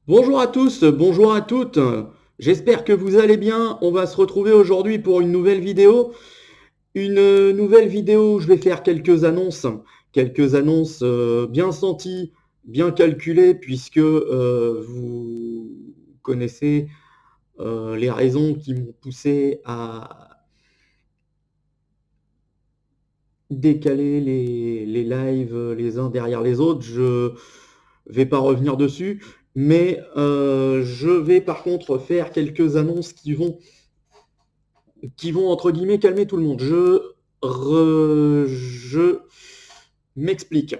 Bonjour à tous, bonjour à toutes. J'espère que vous allez bien. On va se retrouver aujourd'hui pour une nouvelle vidéo. Une nouvelle vidéo où je vais faire quelques annonces bien senties, bien calculées, puisque vous connaissez les raisons qui m'ont poussé à décaler les lives les uns derrière les autres. Je vais pas revenir dessus, mais je vais par contre faire quelques annonces qui vont entre guillemets calmer tout le monde. Je m'explique.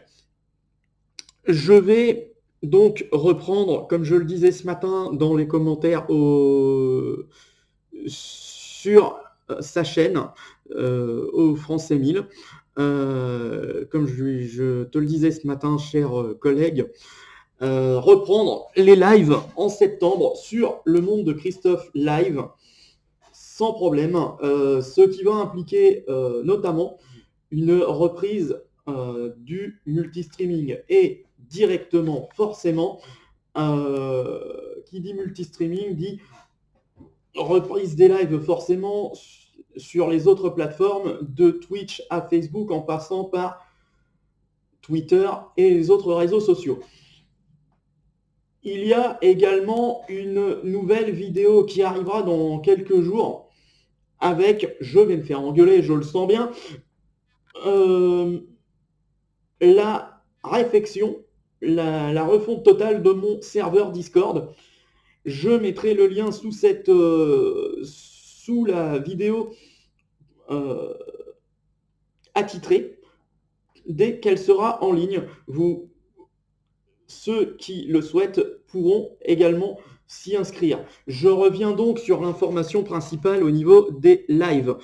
Je vais donc reprendre, comme je le disais ce matin dans les commentaires sur sa chaîne au Français 1000. Comme je te le disais ce matin, cher collègue, reprendre les lives en septembre sur le monde de Christophe Live sans problème, ce qui va impliquer notamment une reprise du multistreaming et directement, forcément, qui dit multistreaming dit reprise des lives forcément sur les autres plateformes, de Twitch à Facebook en passant par Twitter et les autres réseaux sociaux. Il y a également une nouvelle vidéo qui arrivera dans quelques jours avec, je vais me faire engueuler, je le sens bien, la réfection, la refonte totale de mon serveur Discord. Je mettrai le lien sous la vidéo euh, attitrée dès qu'elle sera en ligne. Ceux qui le souhaitent pourront également s'y inscrire. Je reviens donc sur l'information principale au niveau des lives.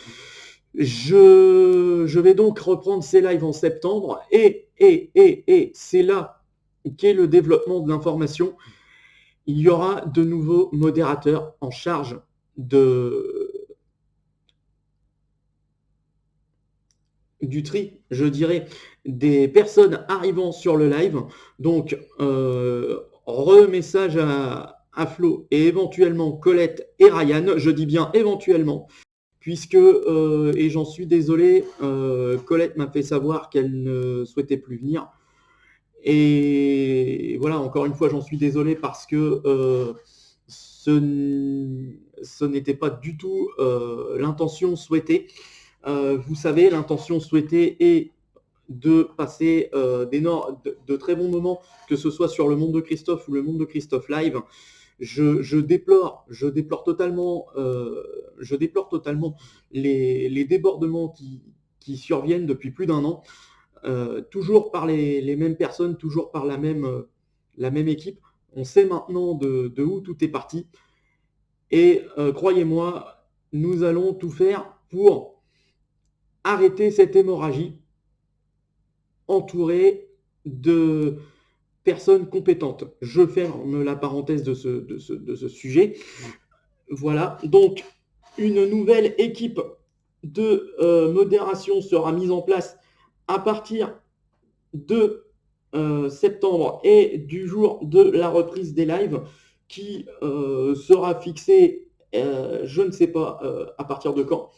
Je vais donc reprendre ces lives en septembre et c'est là qu'est le développement de l'information. Il y aura de nouveaux modérateurs en charge du tri, je dirais, des personnes arrivant sur le live. Donc, remessage à Flo et éventuellement Colette et Ryan. Je dis bien éventuellement, puisque, et j'en suis désolé, Colette m'a fait savoir qu'elle ne souhaitait plus venir. Et voilà, encore une fois, j'en suis désolé parce que ce n'était pas du tout l'intention souhaitée. Vous savez, l'intention souhaitée est de passer de très bons moments, que ce soit sur le monde de Christophe ou le monde de Christophe Live. Je déplore totalement, les débordements qui surviennent depuis plus d'un an, toujours par les mêmes personnes, toujours par la même équipe. On sait maintenant de où tout est parti. Et croyez-moi, nous allons tout faire pour arrêter cette hémorragie entourée de personnes compétentes. Je ferme la parenthèse de ce sujet. Voilà, donc une nouvelle équipe de modération sera mise en place à partir de septembre et du jour de la reprise des lives qui sera fixée, je ne sais pas à partir de quand.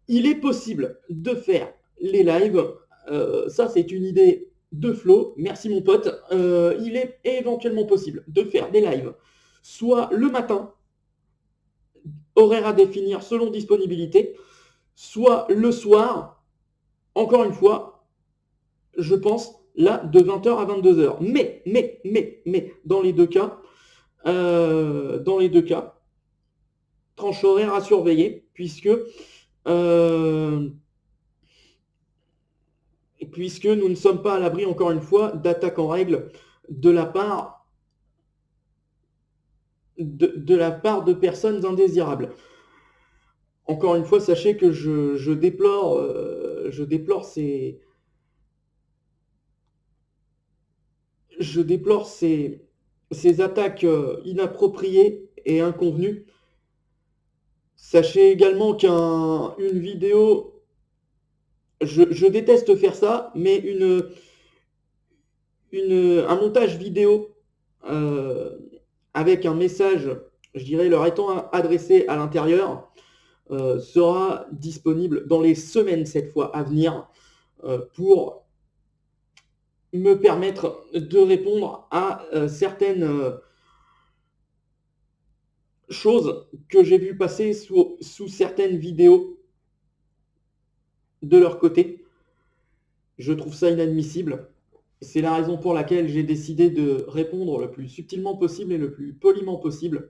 Il est possible de faire les lives, ça c'est une idée de Flo, merci mon pote, il est éventuellement possible de faire des lives soit le matin, horaire à définir selon disponibilité, soit le soir, encore une fois, je pense là de 20h à 22h. Mais, dans les deux cas, tranche horaire à surveiller, euh, puisque nous ne sommes pas à l'abri, encore une fois, d'attaques en règle de la part de la part de personnes indésirables. Encore une fois, sachez que je déplore ces attaques inappropriées et inconvenues. Sachez également qu'une vidéo, je déteste faire ça, mais un montage vidéo euh, avec un message, je dirais, leur étant adressé à l'intérieur, sera disponible dans les semaines cette fois à venir pour me permettre de répondre à certaines choses que j'ai vu passer sous certaines vidéos de leur côté. Je trouve ça inadmissible. C'est la raison pour laquelle j'ai décidé de répondre le plus subtilement possible et le plus poliment possible.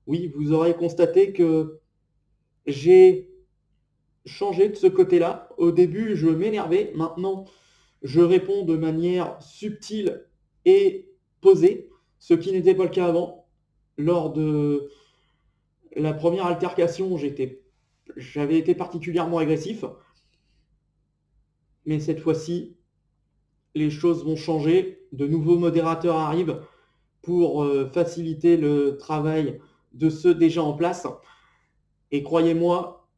Oui, vous aurez constaté que j'ai changé de ce côté-là. Au début, je m'énervais. Maintenant, je réponds de manière subtile et posée, ce qui n'était pas le cas avant. Lors de la première altercation, j'avais été particulièrement agressif. Mais cette fois-ci, les choses vont changer. De nouveaux modérateurs arrivent pour faciliter le travail de ceux déjà en place. Et croyez-moi,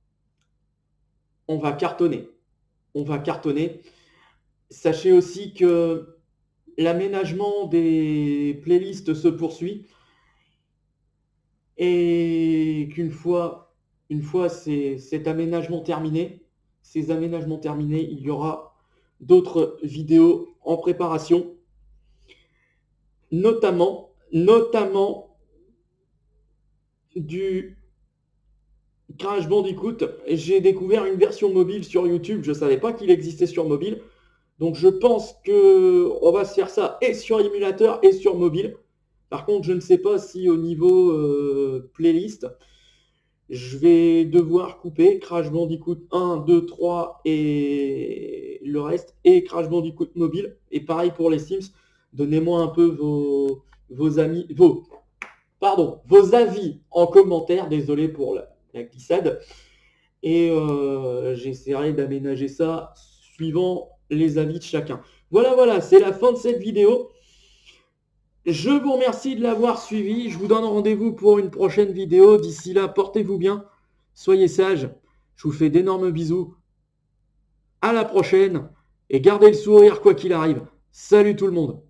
on va cartonner. On va cartonner. Sachez aussi que l'aménagement des playlists se poursuit et qu'une fois cet aménagement terminé, ces aménagements terminés, il y aura d'autres vidéos en préparation, notamment du Crash Bandicoot. J'ai découvert une version mobile sur YouTube, je ne savais pas qu'il existait sur mobile. Donc je pense qu'on va se faire ça et sur émulateur et sur mobile. Par contre, je ne sais pas si au niveau playlist, je vais devoir couper Crash Bandicoot 1, 2, 3 et le reste, et Crash Bandicoot mobile. Et pareil pour les Sims, donnez-moi un peu vos avis en commentaire. Désolé pour la glissade. Et j'essaierai d'aménager ça suivant les avis de chacun. Voilà, c'est la fin de cette vidéo. Je vous remercie de l'avoir suivi. Je vous donne rendez-vous pour une prochaine vidéo. D'ici là, portez-vous bien. Soyez sages. Je vous fais d'énormes bisous. À la prochaine. Et gardez le sourire quoi qu'il arrive. Salut tout le monde.